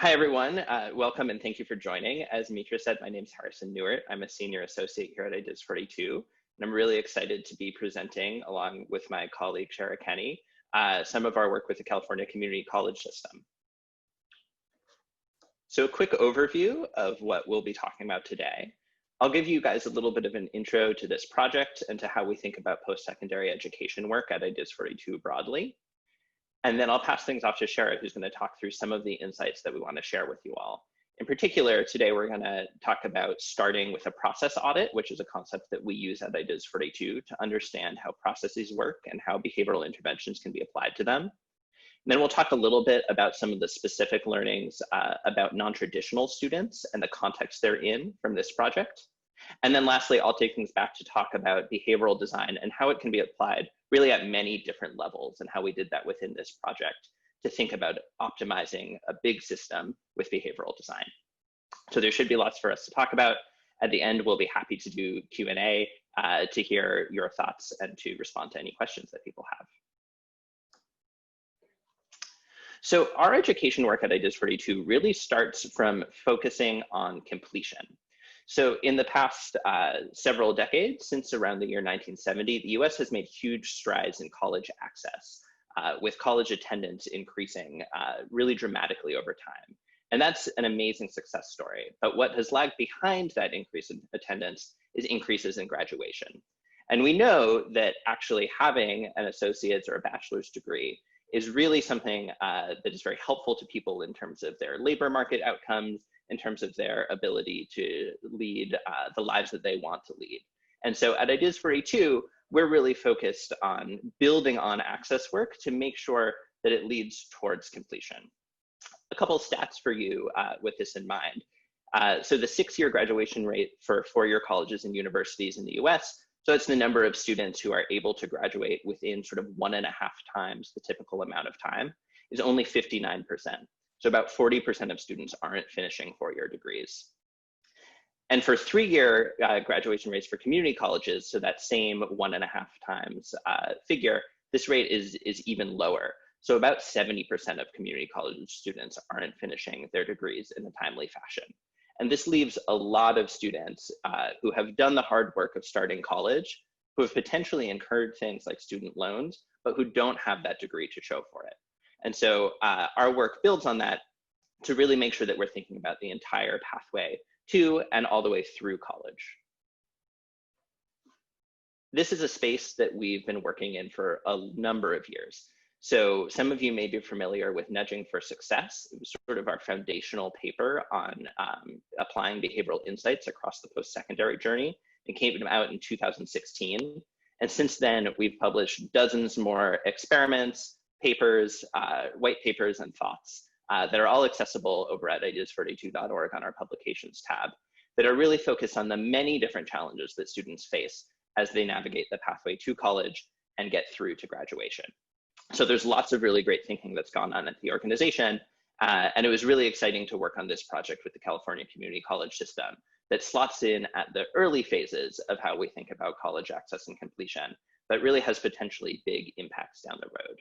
Hi, everyone. Welcome and thank you for joining. As Mitra said, my name is Harrison Newart. I'm a senior associate here at IDIS 42, and I'm really excited to be presenting, along with my colleague, Shara Kenny, some of our work with the California Community College System. So a quick overview of what we'll be talking about today. I'll give you guys a little bit of an intro to this project and to how we think about post-secondary education work at IDIS 42 broadly. And then I'll pass things off to Shara, who's going to talk through some of the insights that we want to share with you all. In particular, today we're going to talk about starting with a process audit, which is a concept that we use at IDIS 42 to understand how processes work and how behavioral interventions can be applied to them. And then we'll talk a little bit about some of the specific learnings about non-traditional students and the context they're in from this project. And then lastly, I'll take things back to talk about behavioral design and how it can be applied really at many different levels and how we did that within this project to think about optimizing a big system with behavioral design. So there should be lots for us to talk about. At the end, we'll be happy to do Q&A to hear your thoughts and to respond to any questions that people have. So our education work at IDIS 42 really starts from focusing on completion. So in the past several decades, since around the year 1970, the US has made huge strides in college access, with college attendance increasing really dramatically over time. And that's an amazing success story. But what has lagged behind that increase in attendance is increases in graduation. And we know that actually having an associate's or a bachelor's degree is really something that is very helpful to people in terms of their labor market outcomes, in terms of their ability to lead the lives that they want to lead. And so at IDIS 42, we're really focused on building on access work to make sure that it leads towards completion. A couple of stats for you with this in mind. So the 6-year graduation rate for 4-year colleges and universities in the US, so it's the number of students who are able to graduate within sort of 1.5 times the typical amount of time, is only 59%. So about 40% of students aren't finishing 4-year degrees. And for 3-year graduation rates for community colleges, so that same 1.5 times figure, this rate is even lower. So about 70% of community college students aren't finishing their degrees in a timely fashion. And this leaves a lot of students who have done the hard work of starting college, who have potentially incurred things like student loans, but who don't have that degree to show for it. And so our work builds on that to really make sure that we're thinking about the entire pathway to and all the way through college. This is a space that we've been working in for a number of years. So some of you may be familiar with Nudging for Success. It was sort of our foundational paper on applying behavioral insights across the post-secondary journey. It came out in 2016. And since then, we've published dozens more experiments, papers, white papers, and thoughts that are all accessible over at idis42.org on our publications tab that are really focused on the many different challenges that students face as they navigate the pathway to college and get through to graduation. So there's lots of really great thinking that's gone on at the organization, and it was really exciting to work on this project with the California Community College System that slots in at the early phases of how we think about college access and completion, but really has potentially big impacts down the road.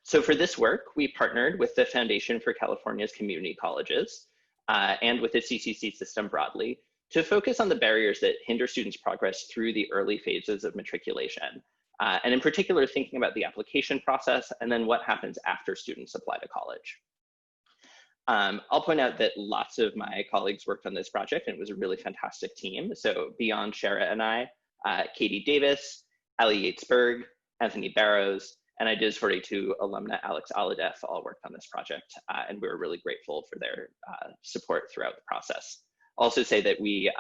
So for this work, we partnered with the Foundation for California's Community Colleges and with the CCC system broadly to focus on the barriers that hinder students' progress through the early phases of matriculation. And in particular, thinking about the application process and then what happens after students apply to college. I'll point out that lots of my colleagues worked on this project and it was a really fantastic team. So beyond Shara and I, Katie Davis, Ali Yates-Berg, Anthony Barrows, and IDIS 42 alumna Alex Aladef all worked on this project, and we were really grateful for their support throughout the process. I'll also say that we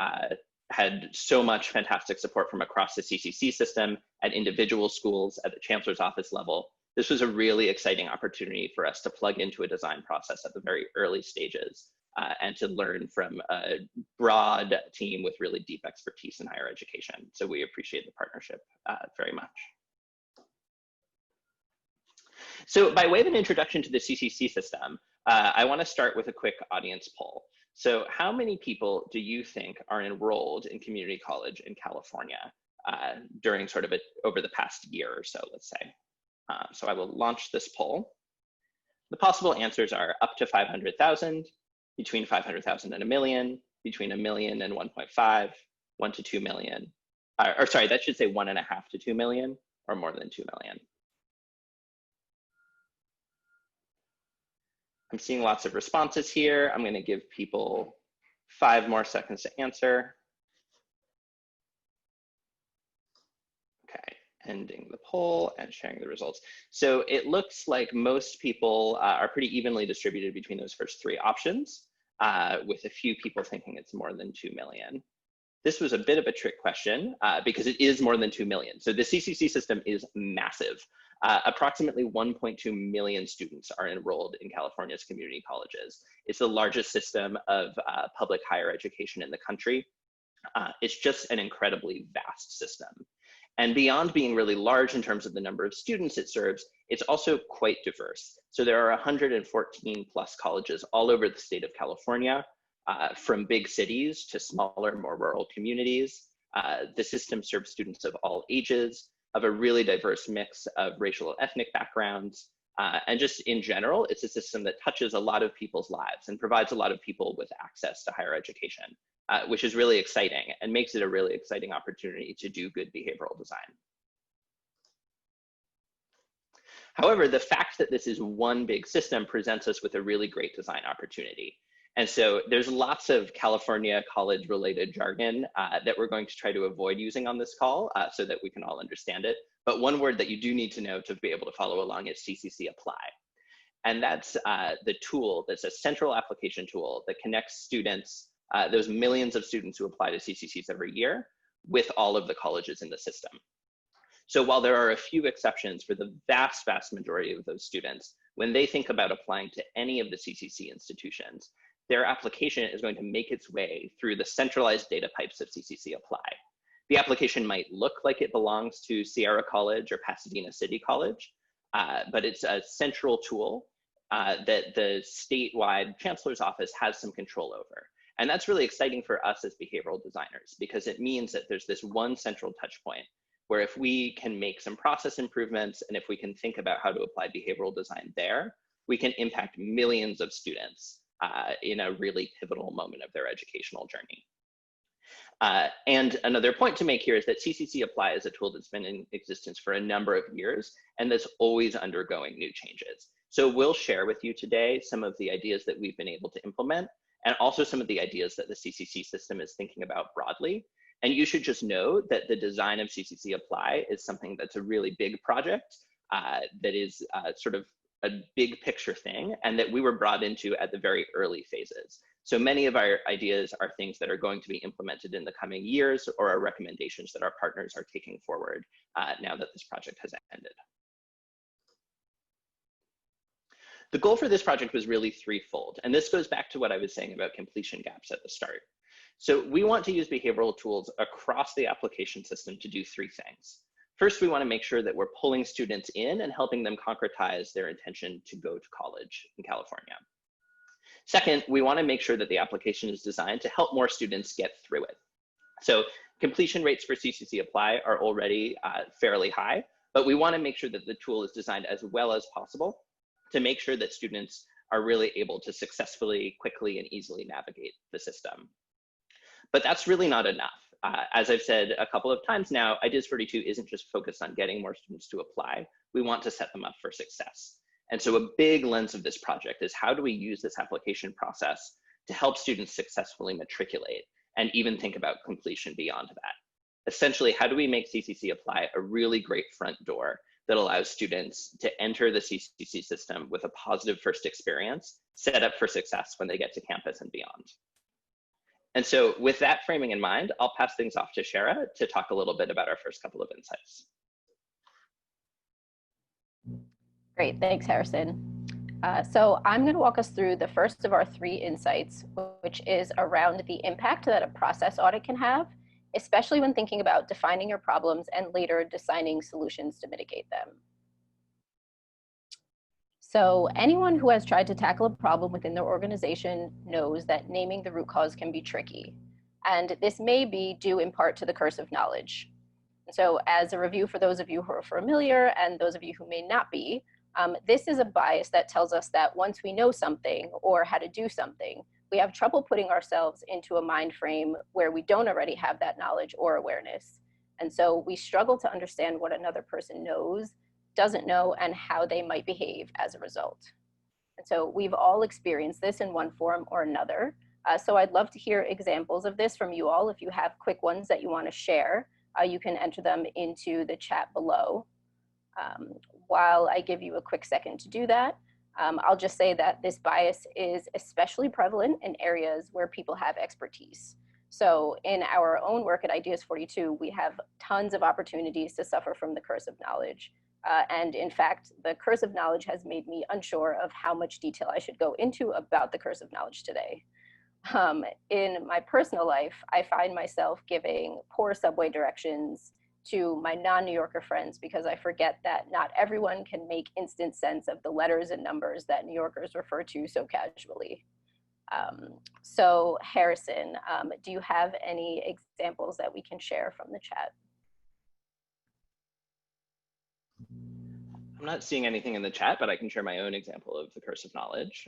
had so much fantastic support from across the CCC system at individual schools, at the chancellor's office level. This was a really exciting opportunity for us to plug into a design process at the very early stages and to learn from a broad team with really deep expertise in higher education. So we appreciate the partnership very much. So by way of an introduction to the CCC system, I want to start with a quick audience poll. So how many people do you think are enrolled in community college in California during sort of over the past year or so, let's say? So I will launch this poll. The possible answers are up to 500,000, between 500,000 and a million, between a million and 1.5, 1 to 2 million, or sorry, that should say 1.5 to 2 million, or more than 2 million. I'm seeing lots of responses here. I'm going to give people 5 more seconds to answer. Okay, ending the poll and sharing the results. So it looks like most people are pretty evenly distributed between those first 3 options, with a few people thinking it's more than 2 million. This was a bit of a trick question because it is more than 2 million. So the CCC system is massive. Approximately 1.2 million students are enrolled in California's community colleges. It's the largest system of public higher education in the country. It's just an incredibly vast system. And beyond being really large in terms of the number of students it serves, it's also quite diverse. So there are 114 plus colleges all over the state of California, from big cities to smaller, more rural communities. The system serves students of all ages, of a really diverse mix of racial and ethnic backgrounds. And just in general, it's a system that touches a lot of people's lives and provides a lot of people with access to higher education, which is really exciting and makes it a really exciting opportunity to do good behavioral design. However, the fact that this is one big system presents us with a really great design opportunity. And so there's lots of California college related jargon that we're going to try to avoid using on this call so that we can all understand it. But one word that you do need to know to be able to follow along is CCC Apply. And that's the tool, that's a central application tool that connects students, those millions of students who apply to CCCs every year, with all of the colleges in the system. So while there are a few exceptions for the vast, vast majority of those students, when they think about applying to any of the CCC institutions, their application is going to make its way through the centralized data pipes of CCC Apply. The application might look like it belongs to Sierra College or Pasadena City College, but it's a central tool that the statewide chancellor's office has some control over. And that's really exciting for us as behavioral designers, because it means that there's this one central touch point where if we can make some process improvements and if we can think about how to apply behavioral design there, we can impact millions of students in a really pivotal moment of their educational journey. And another point to make here is that CCC Apply is a tool that's been in existence for a number of years and that's always undergoing new changes. So we'll share with you today some of the ideas that we've been able to implement and also some of the ideas that the CCC system is thinking about broadly. And you should just know that the design of CCC Apply is something that's a really big project that is sort of a big picture thing, and that we were brought into at the very early phases. So many of our ideas are things that are going to be implemented in the coming years or are recommendations that our partners are taking forward now that this project has ended. The goal for this project was really threefold, and this goes back to what I was saying about completion gaps at the start. So we want to use behavioral tools across the application system to do 3 things. First, we want to make sure that we're pulling students in and helping them concretize their intention to go to college in California. Second, we want to make sure that the application is designed to help more students get through it. So completion rates for CCC Apply are already fairly high, but we want to make sure that the tool is designed as well as possible to make sure that students are really able to successfully, quickly, and easily navigate the system. But that's really not enough. As I've said a couple of times now, Ideas 42 isn't just focused on getting more students to apply. We want to set them up for success. And so a big lens of this project is how do we use this application process to help students successfully matriculate and even think about completion beyond that. Essentially, how do we make CCC Apply a really great front door that allows students to enter the CCC system with a positive first experience, set up for success when they get to campus and beyond. And so with that framing in mind, I'll pass things off to Shara to talk a little bit about our first couple of insights. Great, thanks, Harrison. So I'm going to walk us through the first of our 3 insights, which is around the impact that a process audit can have, especially when thinking about defining your problems and later designing solutions to mitigate them. So anyone who has tried to tackle a problem within their organization knows that naming the root cause can be tricky. And this may be due in part to the curse of knowledge. So as a review for those of you who are familiar and those of you who may not be, This is a bias that tells us that once we know something or how to do something, we have trouble putting ourselves into a mind frame where we don't already have that knowledge or awareness. And so we struggle to understand what another person knows, doesn't know, and how they might behave as a result. And so we've all experienced this in one form or another. So I'd love to hear examples of this from you all. If you have quick ones that you want to share, you can enter them into the chat below. While I give you a quick second to do that, I'll just say that this bias is especially prevalent in areas where people have expertise. So in our own work at Ideas 42, we have tons of opportunities to suffer from the curse of knowledge. And in fact, the curse of knowledge has made me unsure of how much detail I should go into about the curse of knowledge today. In my personal life, I find myself giving poor subway directions to my non-New Yorker friends because I forget that not everyone can make instant sense of the letters and numbers that New Yorkers refer to so casually. So Harrison, do you have any examples that we can share from the chat? I'm not seeing anything in the chat, but I can share my own example of the curse of knowledge.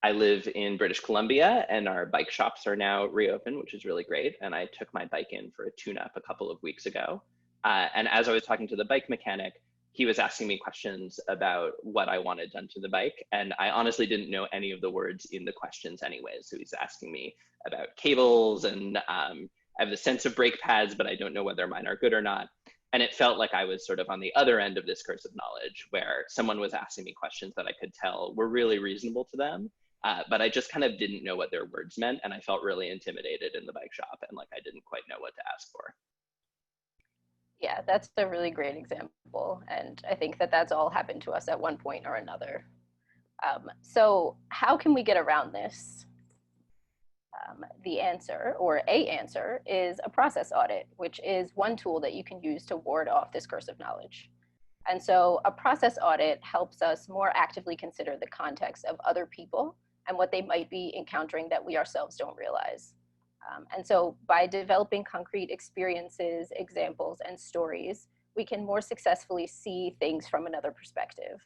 I live in British Columbia, and our bike shops are now reopened, which is really great. And I took my bike in for a tune-up a couple of weeks ago. And as I was talking to the bike mechanic, he was asking me questions about what I wanted done to the bike. And I honestly didn't know any of the words in the questions anyways. So he's asking me about cables, and I have the sense of brake pads, but I don't know whether mine are good or not. And it felt like I was sort of on the other end of this curse of knowledge, where someone was asking me questions that I could tell were really reasonable to them. But I just kind of didn't know what their words meant, and I felt really intimidated in the bike shop, and like I didn't quite know what to ask for. Yeah, that's a really great example, and I think that that's all happened to us at one point or another. So how can we get around this? The answer, or a answer, is a process audit, which is one tool that you can use to ward off this curse of knowledge. And so a process audit helps us more actively consider the context of other people and what they might be encountering that we ourselves don't realize. And so by developing concrete experiences, examples, and stories, we can more successfully see things from another perspective.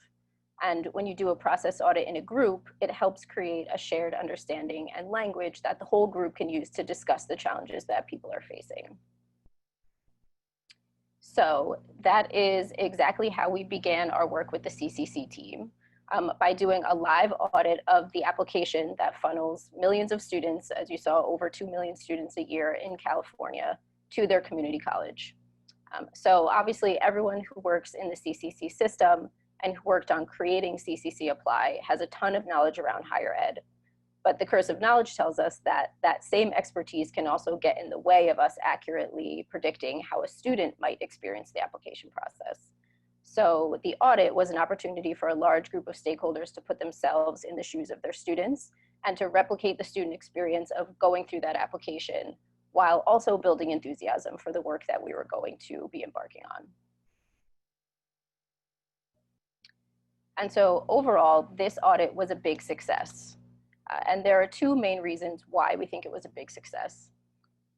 And when you do a process audit in a group, it helps create a shared understanding and language that the whole group can use to discuss the challenges that people are facing. So that is exactly how we began our work with the CCC team, by doing a live audit of the application that funnels millions of students, as you saw, over 2 million students a year in California, to their community college. So obviously everyone who works in the CCC system and who worked on creating CCC Apply has a ton of knowledge around higher ed. But the curse of knowledge tells us that that same expertise can also get in the way of us accurately predicting how a student might experience the application process. So the audit was an opportunity for a large group of stakeholders to put themselves in the shoes of their students and to replicate the student experience of going through that application while also building enthusiasm for the work that we were going to be embarking on. And so overall, this audit was a big success. And there are two main reasons why we think it was a big success.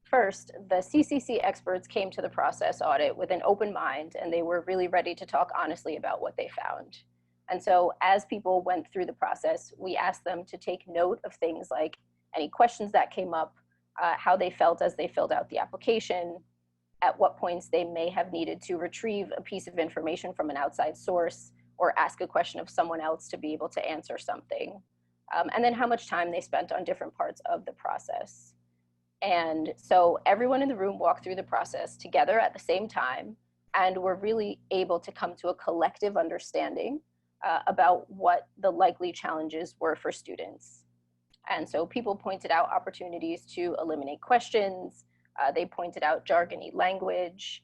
First, the CCC experts came to the process audit with an open mind, and they were really ready to talk honestly about what they found. And so as people went through the process, we asked them to take note of things like any questions that came up, how they felt as they filled out the application, at what points they may have needed to retrieve a piece of information from an outside source or ask a question of someone else to be able to answer something, and then how much time they spent on different parts of the process. And so everyone in the room walked through the process together at the same time, and were really able to come to a collective understanding about what the likely challenges were for students. And so people pointed out opportunities to eliminate questions. They pointed out jargony language,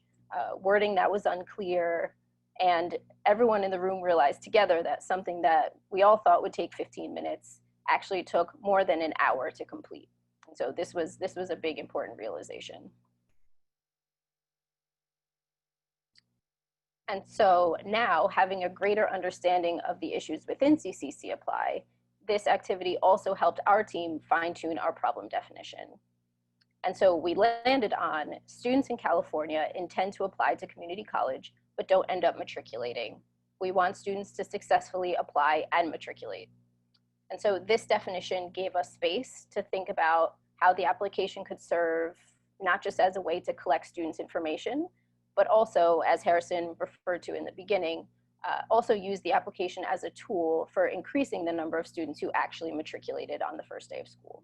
wording that was unclear, and everyone in the room realized together that something that we all thought would take 15 minutes actually took more than an hour to complete. And so this was a big, important realization. And so now, having a greater understanding of the issues within CCC Apply, this activity also helped our team fine-tune our problem definition. And so we landed on students in California intend to apply to community college, but don't end up matriculating. We want students to successfully apply and matriculate. And so this definition gave us space to think about how the application could serve not just as a way to collect students' information, but also, as Harrison referred to in the beginning, also use the application as a tool for increasing the number of students who actually matriculated on the first day of school.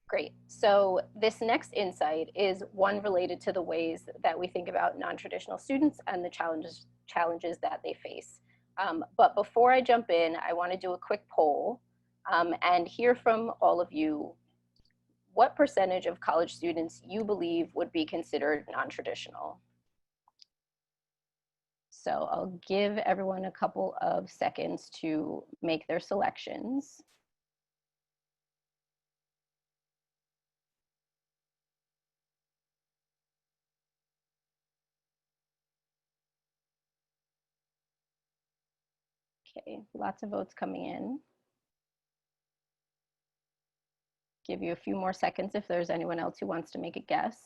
Great. So this next insight is one related to the ways that we think about non-traditional students and the challenges that they face. But before I jump in, I want to do a quick poll and hear from all of you what percentage of college students you believe would be considered non-traditional. So I'll give everyone a couple of seconds to make their selections. Okay, lots of votes coming in. Give you a few more seconds if there's anyone else who wants to make a guess.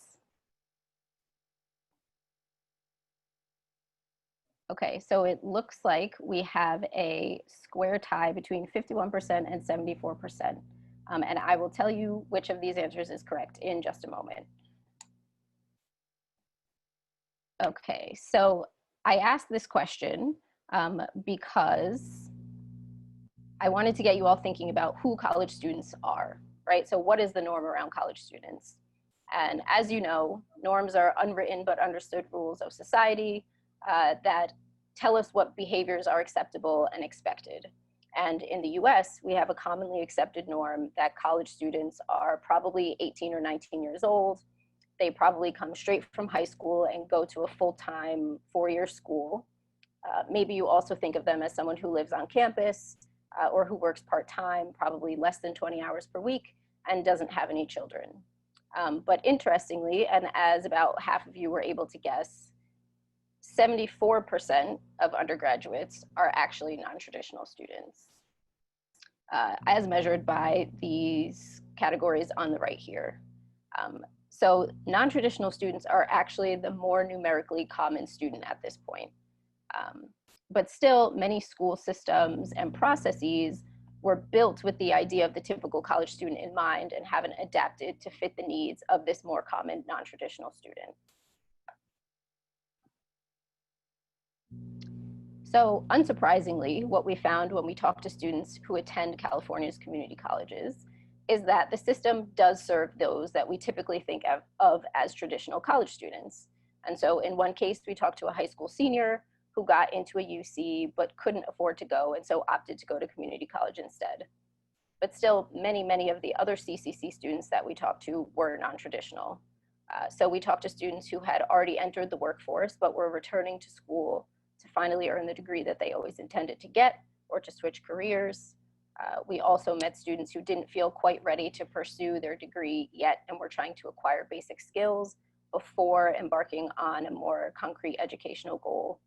Okay, so it looks like we have a square tie between 51% and 74%. And I will tell you which of these answers is correct in just a moment. Okay, so I asked this question because I wanted to get you all thinking about who college students are, right? So what is the norm around college students? And as you know, norms are unwritten but understood rules of society that tell us what behaviors are acceptable and expected. And in the US, we have a commonly accepted norm that college students are probably 18 or 19 years old. They probably come straight from high school and go to a full-time 4-year school. Maybe you also think of them as someone who lives on campus or who works part-time, probably less than 20 hours per week, and doesn't have any children. But interestingly, and as about half of you were able to guess, 74% of undergraduates are actually non-traditional students, as measured by these categories on the right here. So non-traditional students are actually the more numerically common student at this point. But still, many school systems and processes were built with the idea of the typical college student in mind and haven't adapted to fit the needs of this more common non-traditional student. So unsurprisingly, what we found when we talked to students who attend California's community colleges is that the system does serve those that we typically think of as traditional college students. And so in one case, we talked to a high school senior who got into a UC but couldn't afford to go and so opted to go to community college instead. But still, many of the other CCC students that we talked to were non-traditional. So we talked to students who had already entered the workforce but were returning to school to finally earn the degree that they always intended to get or to switch careers. We also met students who didn't feel quite ready to pursue their degree yet and were trying to acquire basic skills before embarking on a more concrete educational goal,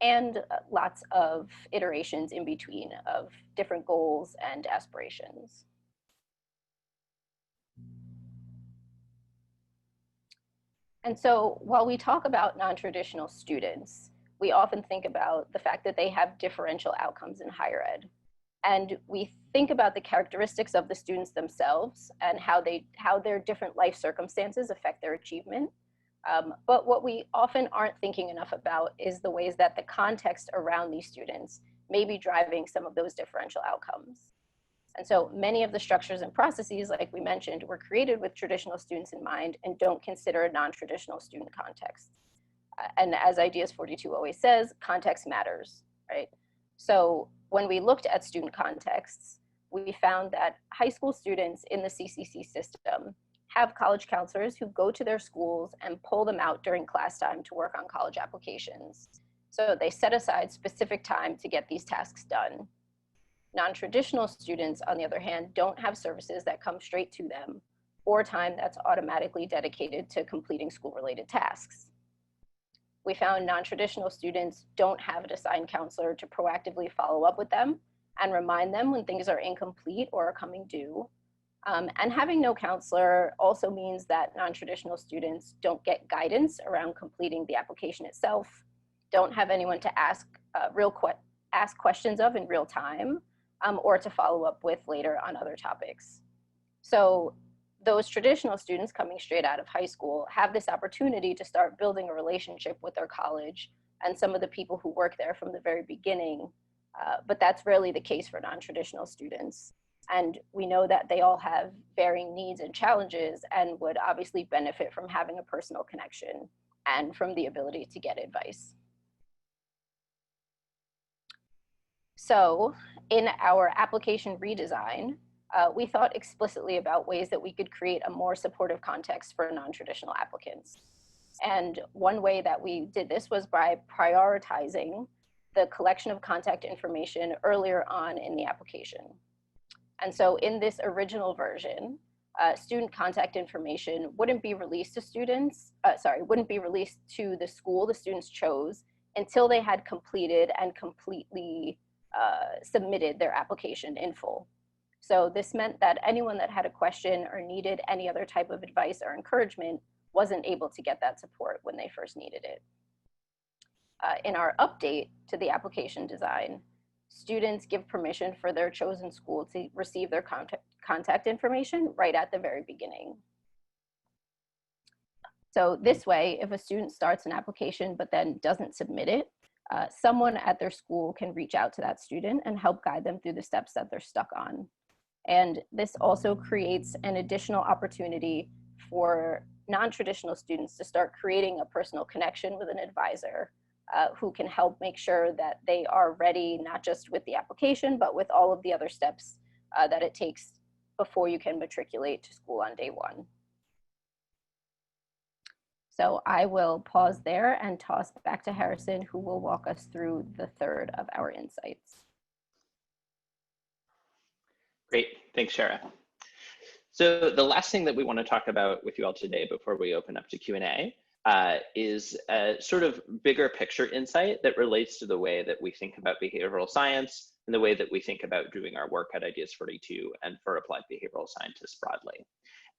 and lots of iterations in between of different goals and aspirations. And so while we talk about non-traditional students, we often think about the fact that they have differential outcomes in higher ed. And we think about the characteristics of the students themselves and how their different life circumstances affect their achievement. But what we often aren't thinking enough about is the ways that the context around these students may be driving some of those differential outcomes. And so many of the structures and processes, like we mentioned, were created with traditional students in mind and don't consider non-traditional student context. And as Ideas 42 always says, context matters, right? So when we looked at student contexts, we found that high school students in the CCC system have college counselors who go to their schools and pull them out during class time to work on college applications. So they set aside specific time to get these tasks done. Non-traditional students, on the other hand, don't have services that come straight to them or time that's automatically dedicated to completing school-related tasks. We found non-traditional students don't have an assigned counselor to proactively follow up with them and remind them when things are incomplete or are coming due. And having no counselor also means that non-traditional students don't get guidance around completing the application itself, don't have anyone to ask questions of in real time, or to follow up with later on other topics. So those traditional students coming straight out of high school have this opportunity to start building a relationship with their college and some of the people who work there from the very beginning. But that's rarely the case for non-traditional students. And we know that they all have varying needs and challenges and would obviously benefit from having a personal connection and from the ability to get advice. So in our application redesign, we thought explicitly about ways that we could create a more supportive context for non-traditional applicants. And one way that we did this was by prioritizing the collection of contact information earlier on in the application. And so in this original version, student contact information wouldn't be released to wouldn't be released to the school the students chose until they had completed and completely submitted their application in full. So this meant that anyone that had a question or needed any other type of advice or encouragement wasn't able to get that support when they first needed it. In our update to the application design, students give permission for their chosen school to receive their contact information right at the very beginning. So this way, if a student starts an application but then doesn't submit it, someone at their school can reach out to that student and help guide them through the steps that they're stuck on. And this also creates an additional opportunity for non-traditional students to start creating a personal connection with an advisor who can help make sure that they are ready, not just with the application, but with all of the other steps that it takes before you can matriculate to school on day one. So I will pause there and toss back to Harrison, who will walk us through the third of our insights. Great, thanks, Shara. So the last thing that we want to talk about with you all today before we open up to Q&A is a sort of bigger picture insight that relates to the way that we think about behavioral science and the way that we think about doing our work at Ideas 42 and for applied behavioral scientists broadly.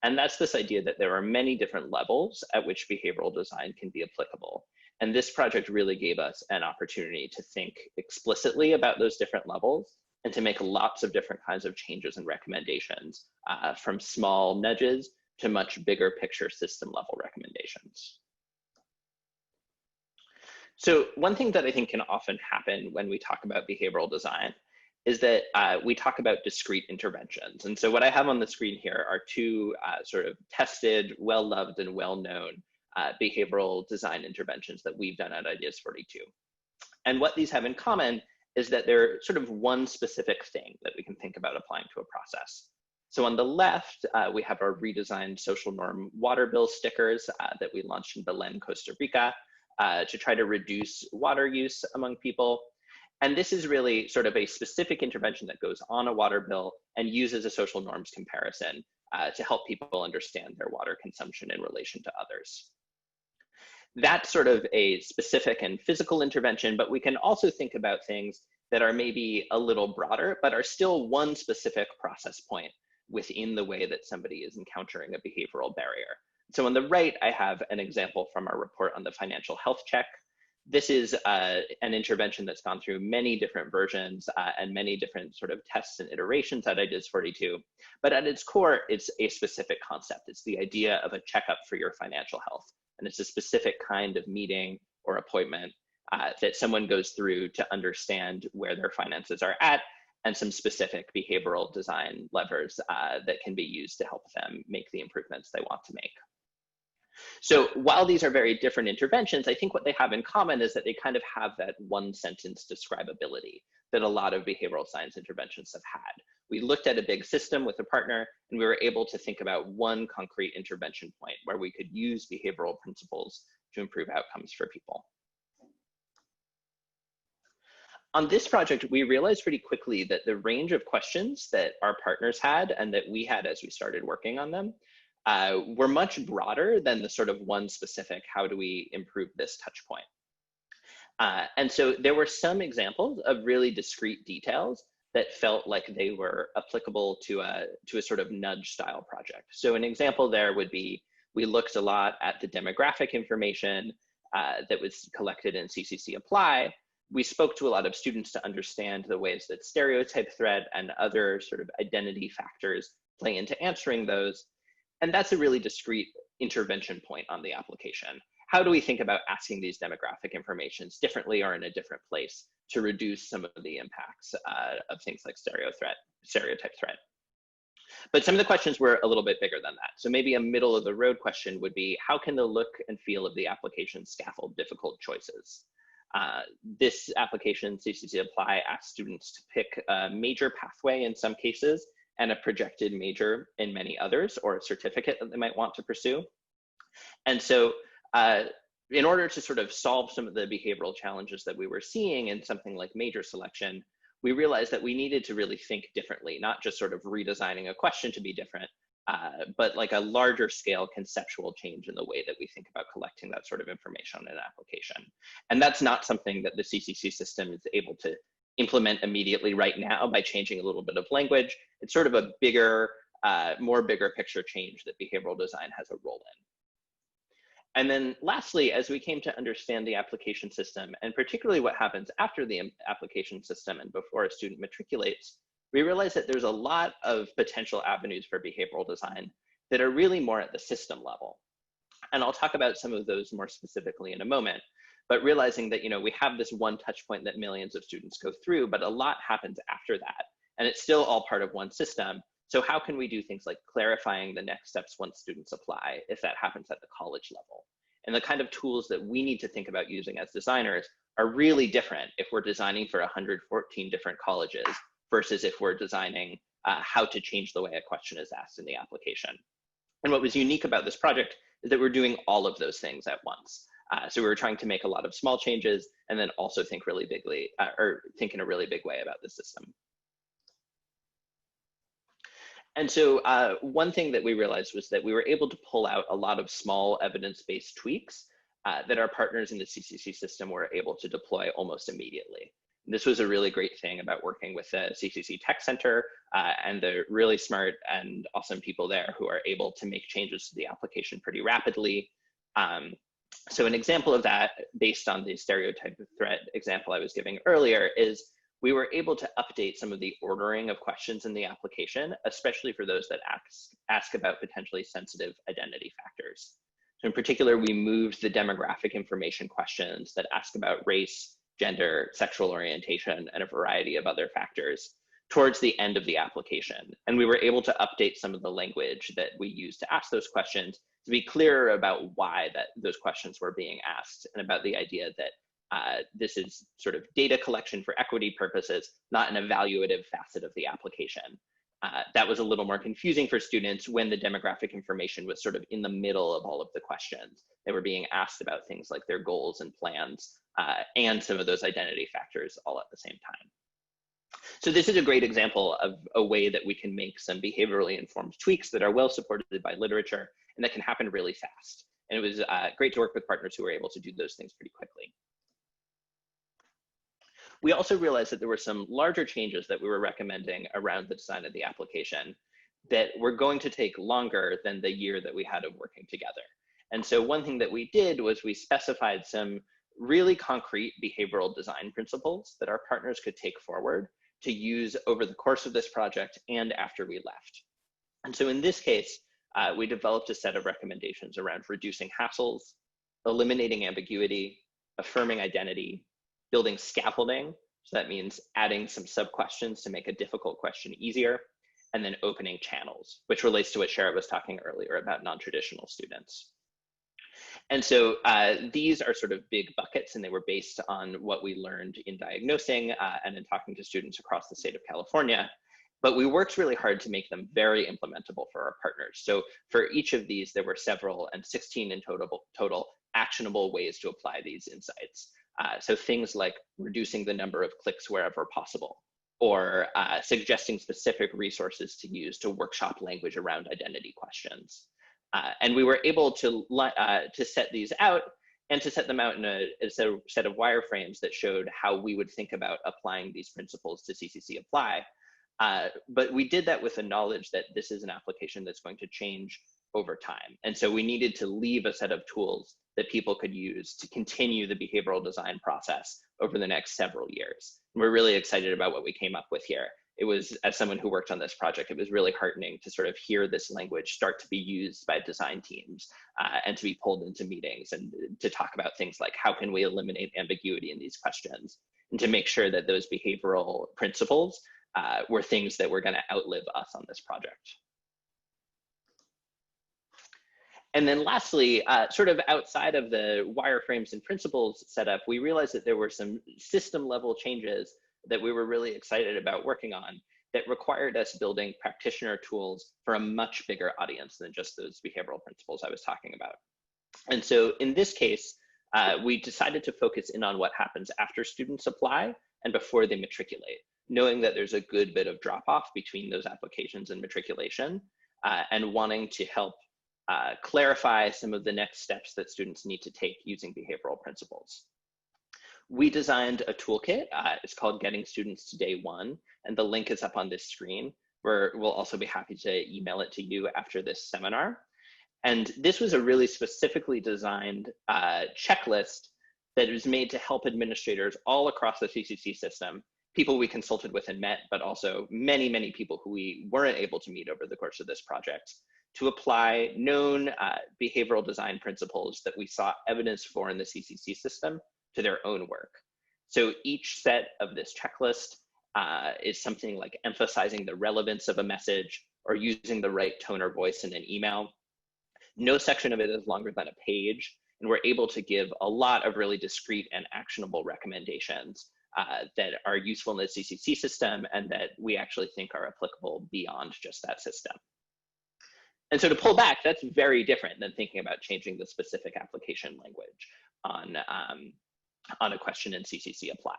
And that's this idea that there are many different levels at which behavioral design can be applicable. And this project really gave us an opportunity to think explicitly about those different levels and to make lots of different kinds of changes and recommendations, from small nudges to much bigger picture system level recommendations. So one thing that I think can often happen when we talk about behavioral design is that we talk about discrete interventions. And so what I have on the screen here are two sort of tested, well-loved and well-known behavioral design interventions that we've done at Ideas 42. And what these have in common is that they're sort of one specific thing that we can think about applying to a process. So on the left, we have our redesigned social norm water bill stickers that we launched in Belen, Costa Rica, to try to reduce water use among people. And this is really sort of a specific intervention that goes on a water bill and uses a social norms comparison to help people understand their water consumption in relation to others. That's sort of a specific and physical intervention, but we can also think about things that are maybe a little broader, but are still one specific process point within the way that somebody is encountering a behavioral barrier. So on the right, I have an example from our report on the financial health check. This is an intervention that's gone through many different versions and many different sort of tests and iterations at Ideas 42. But at its core, it's a specific concept. It's the idea of a checkup for your financial health. And it's a specific kind of meeting or appointment that someone goes through to understand where their finances are at, and some specific behavioral design levers that can be used to help them make the improvements they want to make. So while these are very different interventions, I think what they have in common is that they kind of have that one sentence describability that a lot of behavioral science interventions have had. We looked at a big system with a partner, and we were able to think about one concrete intervention point where we could use behavioral principles to improve outcomes for people. On this project, we realized pretty quickly that the range of questions that our partners had and that we had as we started working on them were much broader than the sort of one specific, how do we improve this touch point? And so there were some examples of really discrete details that felt like they were applicable to a sort of nudge style project. So an example there would be, we looked a lot at the demographic information that was collected in CCC Apply. We spoke to a lot of students to understand the ways that stereotype threat and other sort of identity factors play into answering those. And that's a really discrete intervention point on the application. How do we think about asking these demographic informations differently or in a different place to reduce some of the impacts of things like stereotype threat? But some of the questions were a little bit bigger than that. So maybe a middle of the road question would be, how can the look and feel of the application scaffold difficult choices? This application, CCC Apply, asks students to pick a major pathway in some cases and a projected major in many others, or a certificate that they might want to pursue. And so in order to sort of solve some of the behavioral challenges that we were seeing in something like major selection, we realized that we needed to really think differently, not just sort of redesigning a question to be different, but like a larger scale conceptual change in the way that we think about collecting that sort of information on an application. And that's not something that the CCC system is able to implement immediately right now by changing a little bit of language. It's sort of a bigger, more bigger picture change that behavioral design has a role in. And then lastly, as we came to understand the application system, and particularly what happens after the application system and before a student matriculates, we realized that there's a lot of potential avenues for behavioral design that are really more at the system level. And I'll talk about some of those more specifically in a moment, but realizing that, we have this one touch point that millions of students go through, but a lot happens after that, and it's still all part of one system. So how can we do things like clarifying the next steps once students apply, if that happens at the college level? And the kind of tools that we need to think about using as designers are really different if we're designing for 114 different colleges versus if we're designing how to change the way a question is asked in the application. And what was unique about this project is that we're doing all of those things at once. So we were trying to make a lot of small changes and then also think really bigly, or think in a really big way about the system. And so one thing that we realized was that we were able to pull out a lot of small evidence-based tweaks that our partners in the CCC system were able to deploy almost immediately. And this was a really great thing about working with the CCC Tech Center and the really smart and awesome people there who are able to make changes to the application pretty rapidly. So an example of that, based on the stereotype threat example I was giving earlier, is we were able to update some of the ordering of questions in the application, especially for those that ask about potentially sensitive identity factors. So in particular, we moved the demographic information questions that ask about race, gender, sexual orientation, and a variety of other factors towards the end of the application. And we were able to update some of the language that we used to ask those questions to be clearer about why those questions were being asked, and about the idea that this is sort of data collection for equity purposes, not an evaluative facet of the application. That was a little more confusing for students when the demographic information was sort of in the middle of all of the questions. They were being asked about things like their goals and plans and some of those identity factors all at the same time. So this is a great example of a way that we can make some behaviorally informed tweaks that are well supported by literature and that can happen really fast. And it was great to work with partners who were able to do those things pretty quickly. We also realized that there were some larger changes that we were recommending around the design of the application that were going to take longer than the year that we had of working together. And so one thing that we did was we specified some really concrete behavioral design principles that our partners could take forward to use over the course of this project and after we left. And so in this case, we developed a set of recommendations around reducing hassles, eliminating ambiguity, affirming identity, building scaffolding, so that means adding some sub-questions to make a difficult question easier, and then opening channels, which relates to what Sherrod was talking earlier about non-traditional students. And so these are sort of big buckets, and they were based on what we learned in diagnosing and in talking to students across the state of California. But we worked really hard to make them very implementable for our partners. So for each of these, there were several, and 16 in total actionable ways to apply these insights. So things like reducing the number of clicks wherever possible, or suggesting specific resources to use to workshop language around identity questions. And we were able to set these out and to set them out in a set of wireframes that showed how we would think about applying these principles to CCC Apply. But we did that with the knowledge that this is an application that's going to change over time. And so we needed to leave a set of tools that people could use to continue the behavioral design process over the next several years. And we're really excited about what we came up with here. It was, as someone who worked on this project, it was really heartening to sort of hear this language start to be used by design teams and to be pulled into meetings and to talk about things like how can we eliminate ambiguity in these questions, and to make sure that those behavioral principles were things that were going to outlive us on this project. And then lastly, sort of outside of the wireframes and principles setup, we realized that there were some system level changes that we were really excited about working on that required us building practitioner tools for a much bigger audience than just those behavioral principles I was talking about. And so in this case, we decided to focus in on what happens after students apply and before they matriculate, knowing that there's a good bit of drop off between those applications and matriculation, and wanting to help clarify some of the next steps that students need to take using behavioral principles. We designed a toolkit. It's called Getting Students to Day One, and the link is up on this screen, where we'll also be happy to email it to you after this seminar. And this was a really specifically designed checklist that was made to help administrators all across the CCC system, people we consulted with and met, but also many, many people who we weren't able to meet over the course of this project, to apply known behavioral design principles that we saw evidence for in the CCC system to their own work. So each set of this checklist is something like emphasizing the relevance of a message or using the right tone or voice in an email. No section of it is longer than a page, and we're able to give a lot of really discrete and actionable recommendations that are useful in the CCC system and that we actually think are applicable beyond just that system. And so to pull back, that's very different than thinking about changing the specific application language on a question in CCC Apply.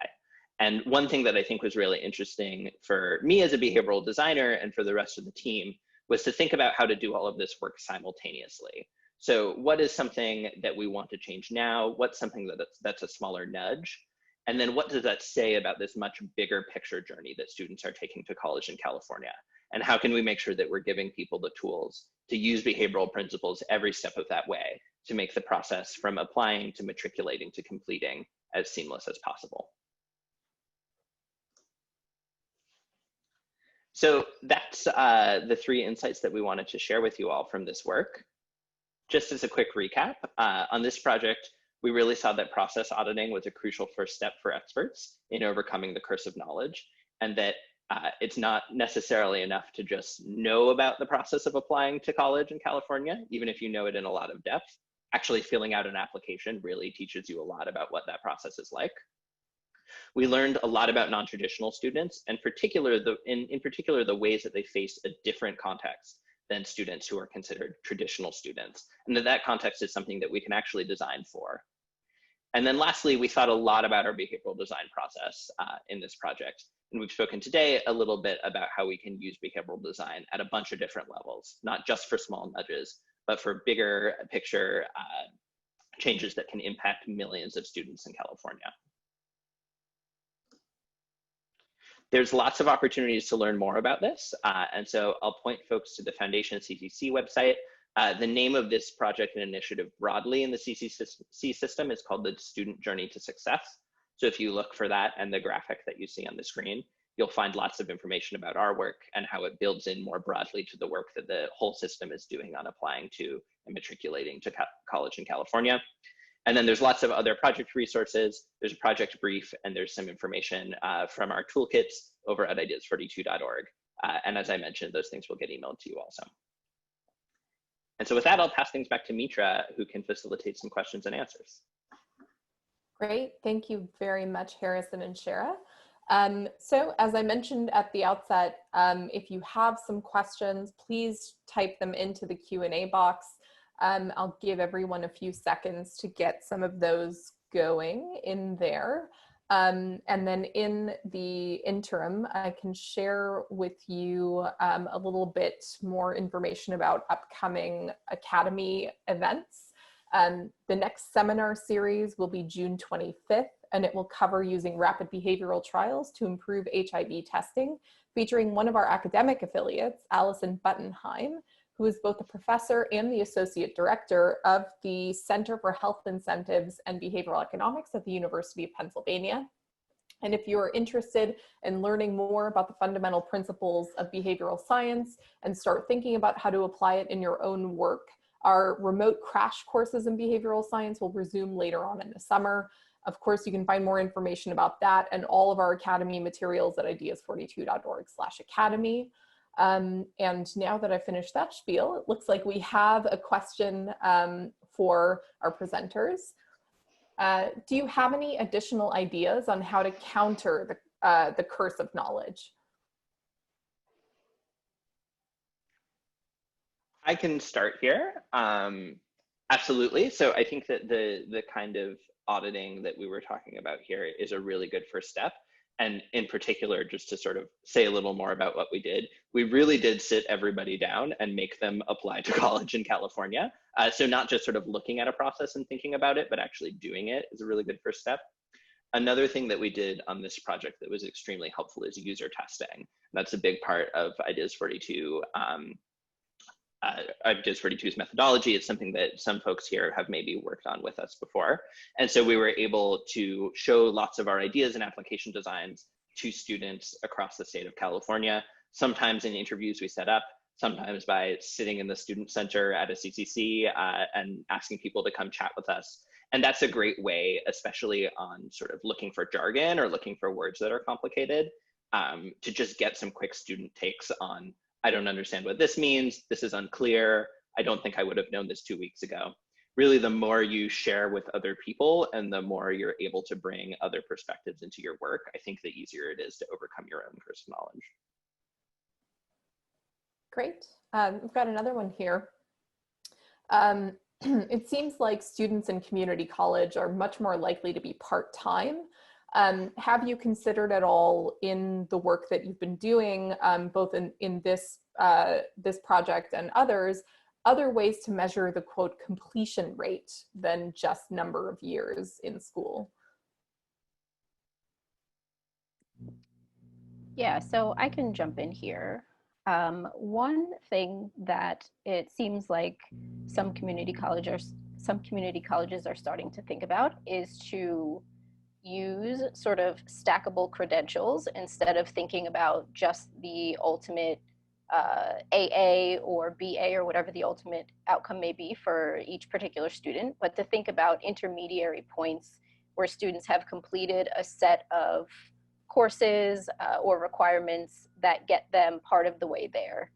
And one thing that I think was really interesting for me as a behavioral designer and for the rest of the team was to think about how to do all of this work simultaneously. So what is something that we want to change now? What's something that's a smaller nudge? And then what does that say about this much bigger picture journey that students are taking to college in California? And how can we make sure that we're giving people the tools to use behavioral principles every step of that way to make the process from applying to matriculating to completing as seamless as possible? So that's the 3 insights that we wanted to share with you all from this work. Just as a quick recap, on this project, we really saw that process auditing was a crucial first step for experts in overcoming the curse of knowledge, and that it's not necessarily enough to just know about the process of applying to college in California, even if you know it in a lot of depth. Actually filling out an application really teaches you a lot about what that process is like. We learned a lot about non-traditional students, and in particular the ways that they face a different context than students who are considered traditional students, and that context is something that we can actually design for. And then lastly, we thought a lot about our behavioral design process in this project. And we've spoken today a little bit about how we can use behavioral design at a bunch of different levels, not just for small nudges, but for bigger picture changes that can impact millions of students in California. There's lots of opportunities to learn more about this. And so I'll point folks to the Foundation CCC website. The name of this project and initiative broadly in the CCC system is called the Student Journey to Success. So if you look for that and the graphic that you see on the screen, you'll find lots of information about our work and how it builds in more broadly to the work that the whole system is doing on applying to and matriculating to college in California. And then there's lots of other project resources. There's a project brief, and there's some information from our toolkits over at ideas42.org. And as I mentioned, those things will get emailed to you also. And so with that, I'll pass things back to Mitra, who can facilitate some questions and answers. Great, thank you very much, Harrison and Shara. So as I mentioned at the outset, if you have some questions, please type them into the Q&A box. I'll give everyone a few seconds to get some of those going in there. And then in the interim, I can share with you a little bit more information about upcoming Academy events. The next seminar series will be June 25th, and it will cover using rapid behavioral trials to improve HIV testing, featuring one of our academic affiliates, Allison Buttenheim, who is both a professor and the associate director of the Center for Health Incentives and Behavioral Economics at the University of Pennsylvania. And if you're interested in learning more about the fundamental principles of behavioral science and start thinking about how to apply it in your own work, our remote crash courses in behavioral science will resume later on in the summer. Of course, you can find more information about that and all of our Academy materials at ideas42.org/academy. And now that I've finished that spiel, it looks like we have a question for our presenters. Do you have any additional ideas on how to counter the curse of knowledge? I can start here. Absolutely. So I think that the kind of auditing that we were talking about here is a really good first step. And in particular, just to sort of say a little more about what we did, we really did sit everybody down and make them apply to college in California. So not just sort of looking at a process and thinking about it, but actually doing it is a really good first step. Another thing that we did on this project that was extremely helpful is user testing. That's a big part of Ideas 42. Ideas 42's methodology. It's something that some folks here have maybe worked on with us before. And so we were able to show lots of our ideas and application designs to students across the state of California, sometimes in interviews we set up, sometimes by sitting in the student center at a CCC and asking people to come chat with us. And that's a great way, especially on sort of looking for jargon or looking for words that are complicated, to just get some quick student takes on, I don't understand what this means. This is unclear. I don't think I would have known this 2 weeks ago. Really, the more you share with other people and the more you're able to bring other perspectives into your work, I think the easier it is to overcome your own curse of knowledge. Great. We've got another one here. It seems like students in community college are much more likely to be part-time. Have you considered at all in the work that you've been doing, both in this project and others, other ways to measure the quote completion rate than just number of years in school? Yeah, so I can jump in here. One thing that it seems like some community colleges are starting to think about is to use sort of stackable credentials instead of thinking about just the ultimate AA or BA or whatever the ultimate outcome may be for each particular student, but to think about intermediary points where students have completed a set of courses or requirements that get them part of the way there.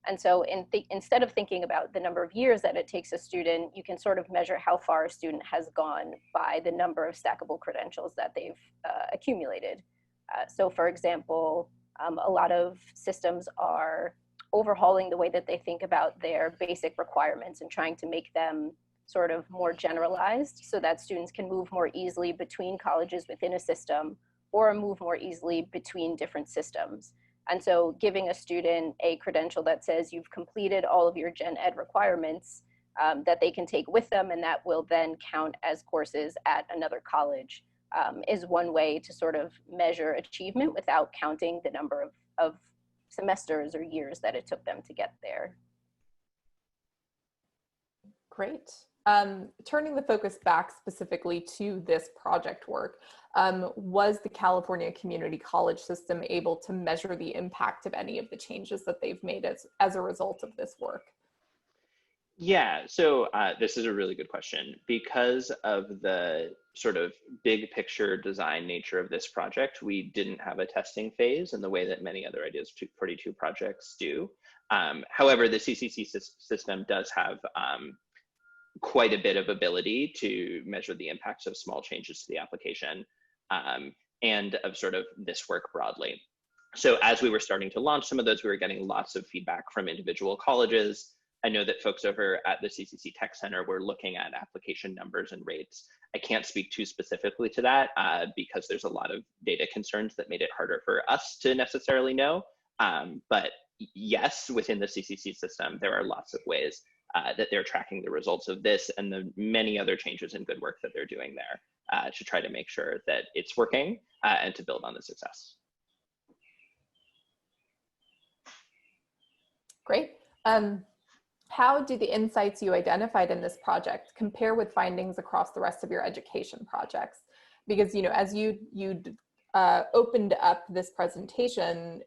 And so instead of thinking about the number of years that it takes a student, you can sort of measure how far a student has gone by the number of stackable credentials that they've accumulated. So for example, a lot of systems are overhauling the way that they think about their basic requirements and trying to make them sort of more generalized so that students can move more easily between colleges within a system or move more easily between different systems. And so giving a student a credential that says you've completed all of your gen ed requirements that they can take with them and that will then count as courses at another college is one way to sort of measure achievement without counting the number of semesters or years that it took them to get there. Great. Turning the focus back specifically to this project work, was the California Community College system able to measure the impact of any of the changes that they've made as a result of this work? Yeah, so this is a really good question. Because of the sort of big picture design nature of this project, we didn't have a testing phase in the way that many other Ideas 42 projects do. However, the CCC system does have quite a bit of ability to measure the impacts of small changes to the application and of sort of this work broadly. So as we were starting to launch some of those, we were getting lots of feedback from individual colleges. I know that folks over at the CCC Tech Center were looking at application numbers and rates. I can't speak too specifically to that because there's a lot of data concerns that made it harder for us to necessarily know. But yes, within the CCC system, there are lots of ways that they're tracking the results of this and the many other changes and good work that they're doing there to try to make sure that it's working and to build on the success. Great. How do the insights you identified in this project compare with findings across the rest of your education projects? Because, as you opened up this presentation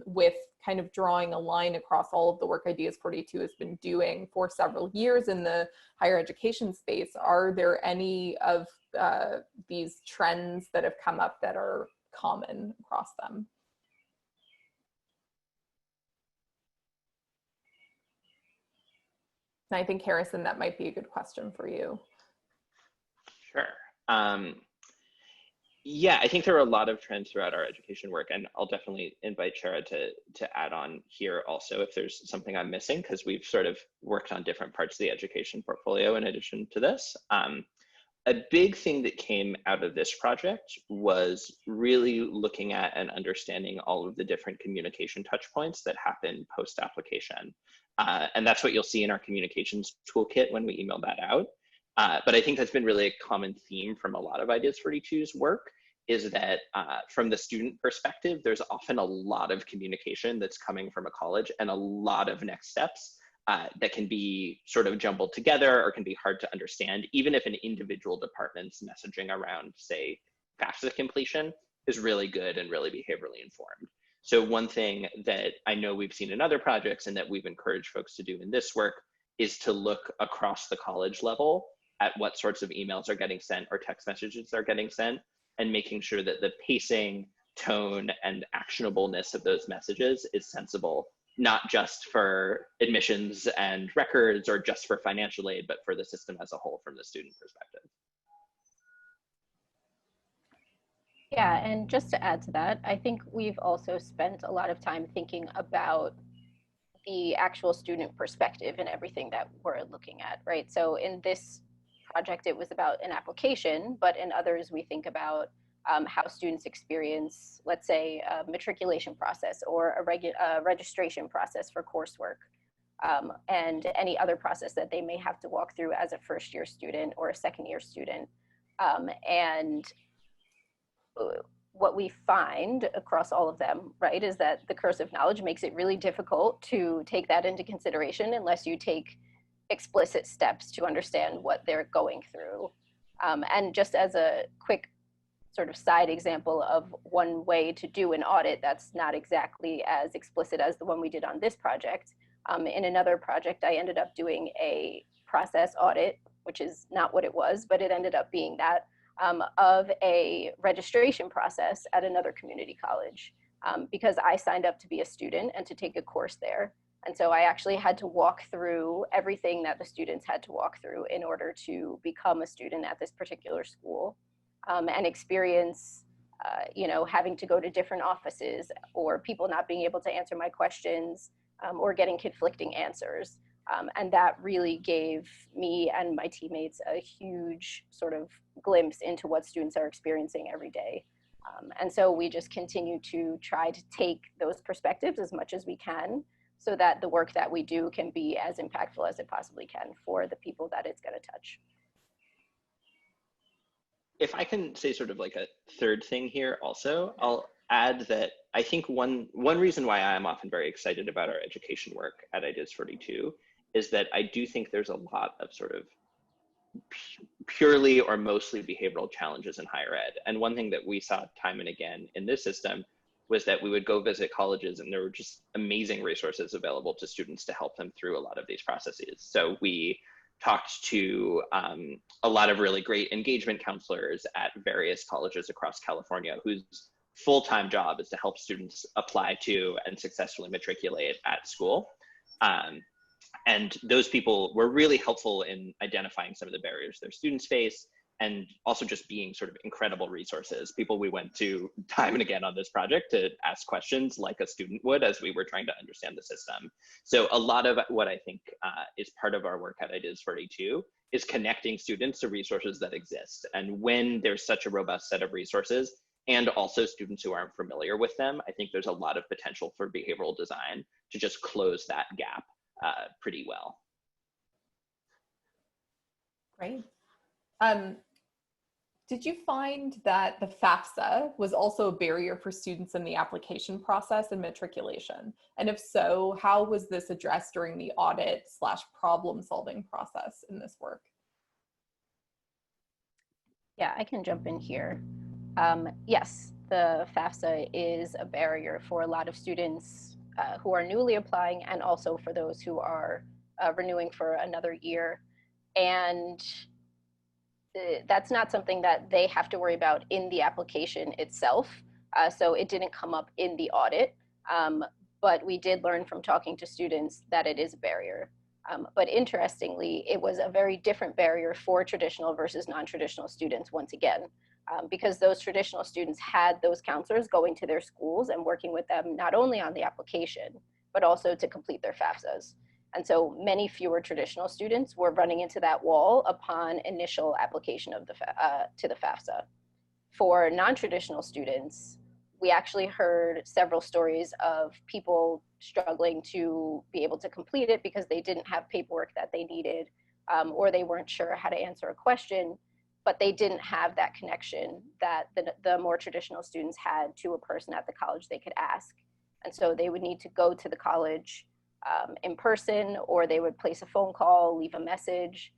with kind of drawing a line across all of the work Ideas 42 has been doing for several years in the higher education space, are there any of these trends that have come up that are common across them? And I think, Harrison, that might be a good question for you. Sure. Yeah, I think there are a lot of trends throughout our education work, and I'll definitely invite Shara to add on here also if there's something I'm missing, because we've sort of worked on different parts of the education portfolio in addition to this. A big thing that came out of this project was really looking at and understanding all of the different communication touch points that happen post-application. And that's what you'll see in our communications toolkit when we email that out. But I think that's been really a common theme from a lot of Ideas 42's work, is that from the student perspective, there's often a lot of communication that's coming from a college and a lot of next steps that can be sort of jumbled together or can be hard to understand, even if an individual department's messaging around, say, FAFSA completion is really good and really behaviorally informed. So one thing that I know we've seen in other projects and that we've encouraged folks to do in this work is to look across the college level at what sorts of emails are getting sent or text messages are getting sent, and making sure that the pacing, tone, and actionableness of those messages is sensible, not just for admissions and records or just for financial aid, but for the system as a whole from the student perspective. Yeah, and just to add to that, I think we've also spent a lot of time thinking about the actual student perspective in everything that we're looking at, right? So in this project, it was about an application, but in others, we think about how students experience, let's say, a matriculation process or a registration process for coursework, and any other process that they may have to walk through as a first-year student or a second-year student. And what we find across all of them, right, is that the curse of knowledge makes it really difficult to take that into consideration unless you take explicit steps to understand what they're going through. And just as a quick sort of side example of one way to do an audit that's not exactly as explicit as the one we did on this project, in another project, I ended up doing a process audit, which is not what it was, but it ended up being that, of a registration process at another community college, because I signed up to be a student and to take a course there. And so I actually had to walk through everything that the students had to walk through in order to become a student at this particular school, and experience, having to go to different offices or people not being able to answer my questions, or getting conflicting answers. And that really gave me and my teammates a huge sort of glimpse into what students are experiencing every day. And so we just continue to try to take those perspectives as much as we can, so that the work that we do can be as impactful as it possibly can for the people that it's going to touch. If I can say sort of like a third thing here also, I'll add that I think one reason why I'm often very excited about our education work at Ideas 42 is that I do think there's a lot of sort of purely or mostly behavioral challenges in higher ed. And one thing that we saw time and again in this system was that we would go visit colleges and there were just amazing resources available to students to help them through a lot of these processes. So we talked to a lot of really great engagement counselors at various colleges across California whose full-time job is to help students apply to and successfully matriculate at school. And those people were really helpful in identifying some of the barriers their students face, and also just being sort of incredible resources. People we went to time and again on this project to ask questions like a student would as we were trying to understand the system. So a lot of what I think is part of our work at Ideas 42 is connecting students to resources that exist. And when there's such a robust set of resources, and also students who aren't familiar with them, I think there's a lot of potential for behavioral design to just close that gap pretty well. Great. Did you find that the FAFSA was also a barrier for students in the application process and matriculation? And if so, how was this addressed during the audit/problem solving process in this work? Yeah, I can jump in here. Yes, the FAFSA is a barrier for a lot of students who are newly applying, and also for those who are renewing for another year. And that's not something that they have to worry about in the application itself. So it didn't come up in the audit, but we did learn from talking to students that it is a barrier. But interestingly, it was a very different barrier for traditional versus non-traditional students once again, because those traditional students had those counselors going to their schools and working with them not only on the application, but also to complete their FAFSAs. And so many fewer traditional students were running into that wall upon initial application of to the FAFSA. For non-traditional students, we actually heard several stories of people struggling to be able to complete it because they didn't have paperwork that they needed, or they weren't sure how to answer a question, but they didn't have that connection that the more traditional students had to a person at the college they could ask. And so they would need to go to the college in person, or they would place a phone call, leave a message,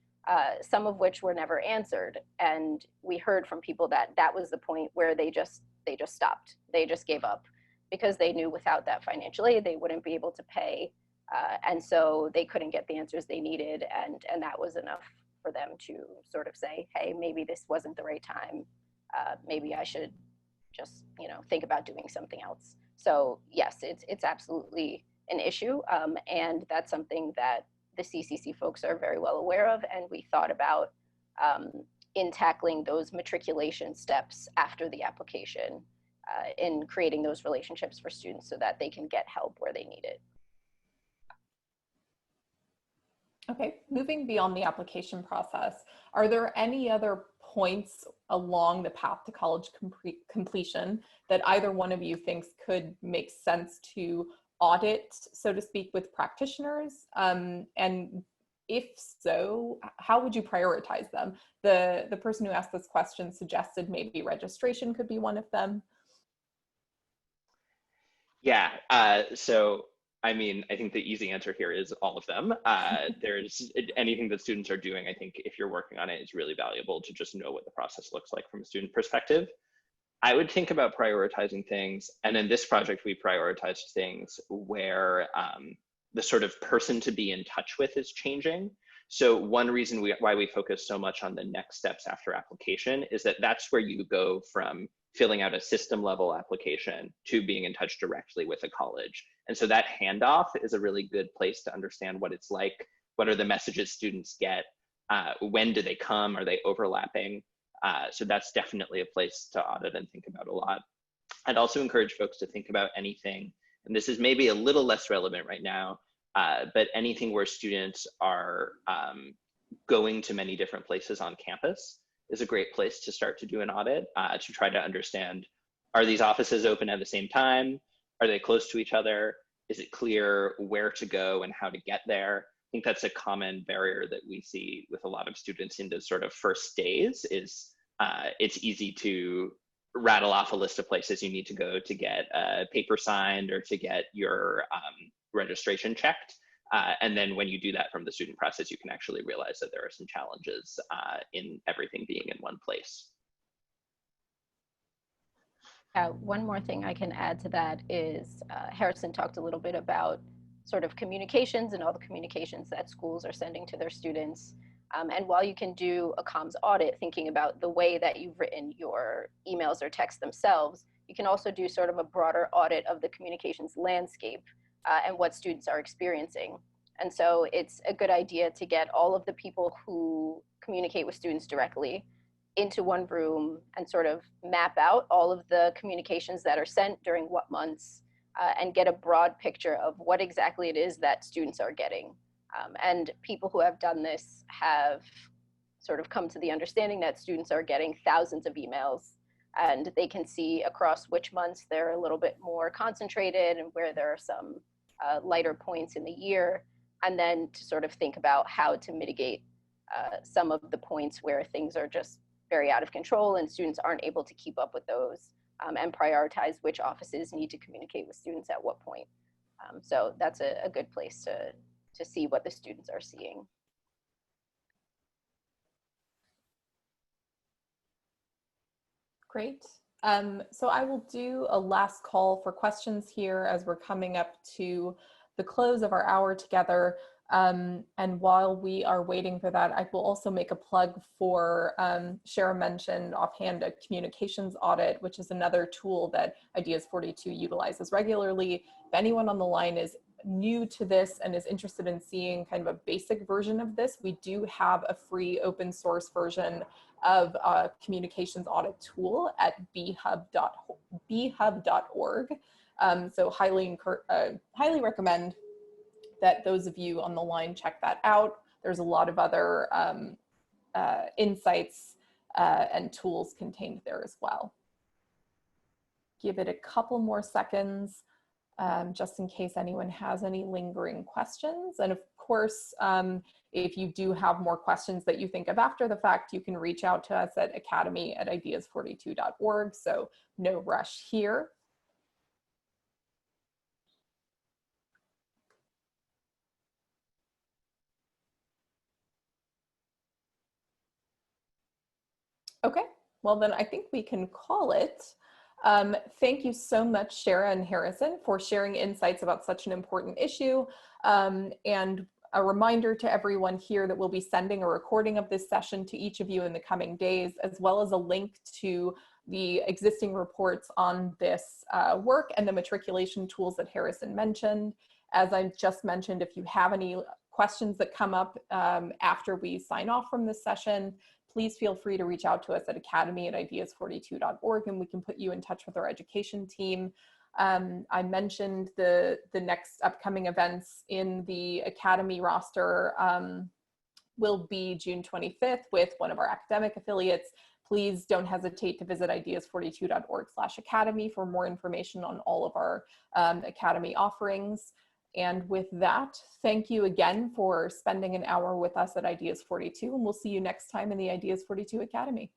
some of which were never answered. And we heard from people that that was the point where they just stopped. They just gave up because they knew without that financial aid, they wouldn't be able to pay. And so they couldn't get the answers they needed. And that was enough for them to sort of say, hey, maybe this wasn't the right time. Maybe I should just, think about doing something else. So yes, it's absolutely an issue. And that's something that the CCC folks are very well aware of. And we thought about in tackling those matriculation steps after the application, in creating those relationships for students so that they can get help where they need it. Okay, moving beyond the application process, are there any other points along the path to college completion that either one of you thinks could make sense to audit, so to speak, with practitioners? And if so, how would you prioritize them? The person who asked this question suggested maybe registration could be one of them. Yeah, so I mean, I think the easy answer here is all of them. There's anything that students are doing, I think if you're working on it, it's really valuable to just know what the process looks like from a student perspective. I would think about prioritizing things, and in this project, we prioritized things where the sort of person to be in touch with is changing. So one reason why we focus so much on the next steps after application is that that's where you go from filling out a system level application to being in touch directly with a college. And so that handoff is a really good place to understand what it's like. What are the messages students get? When do they come? Are they overlapping? So that's definitely a place to audit and think about a lot. I'd also encourage folks to think about anything, and this is maybe a little less relevant right now, but anything where students are going to many different places on campus is a great place to start to do an audit, to try to understand, are these offices open at the same time? Are they close to each other? Is it clear where to go and how to get there? I think that's a common barrier that we see with a lot of students in those sort of first days is it's easy to rattle off a list of places you need to go to get a paper signed or to get your registration checked. And then when you do that from the student process, you can actually realize that there are some challenges in everything being in one place. One more thing I can add to that is Harrison talked a little bit about sort of communications and all the communications that schools are sending to their students. And while you can do a comms audit, thinking about the way that you've written your emails or texts themselves, you can also do sort of a broader audit of the communications landscape and what students are experiencing. And so it's a good idea to get all of the people who communicate with students directly into one room and sort of map out all of the communications that are sent during what months, and get a broad picture of what exactly it is that students are getting. And people who have done this have sort of come to the understanding that students are getting thousands of emails, and they can see across which months they're a little bit more concentrated and where there are some lighter points in the year, and then to sort of think about how to mitigate some of the points where things are just very out of control and students aren't able to keep up with those, and prioritize which offices need to communicate with students at what point. So that's a good place to see what the students are seeing. Great. So I will do a last call for questions here as we're coming up to the close of our hour together. And while we are waiting for that, I will also make a plug for, Shara mentioned offhand, a communications audit, which is another tool that Ideas 42 utilizes regularly. If anyone on the line is new to this and is interested in seeing kind of a basic version of this, we do have a free open source version of a communications audit tool at bhub.org. So highly recommend that those of you on the line check that out. There's a lot of other insights and tools contained there as well. Give it a couple more seconds just in case anyone has any lingering questions. And of course, if you do have more questions that you think of after the fact, you can reach out to us at academy@ideas42.org. So no rush here. Okay, well then I think we can call it. Thank you so much, Shara and Harrison, for sharing insights about such an important issue. And a reminder to everyone here that we'll be sending a recording of this session to each of you in the coming days, as well as a link to the existing reports on this work and the matriculation tools that Harrison mentioned. As I just mentioned, if you have any questions that come up after we sign off from this session, please feel free to reach out to us at academy@ideas42.org, and we can put you in touch with our education team. I mentioned the next upcoming events in the Academy roster will be June 25th with one of our academic affiliates. Please don't hesitate to visit ideas42.org/academy for more information on all of our Academy offerings. And with that, thank you again for spending an hour with us at Ideas 42, and we'll see you next time in the Ideas 42 Academy.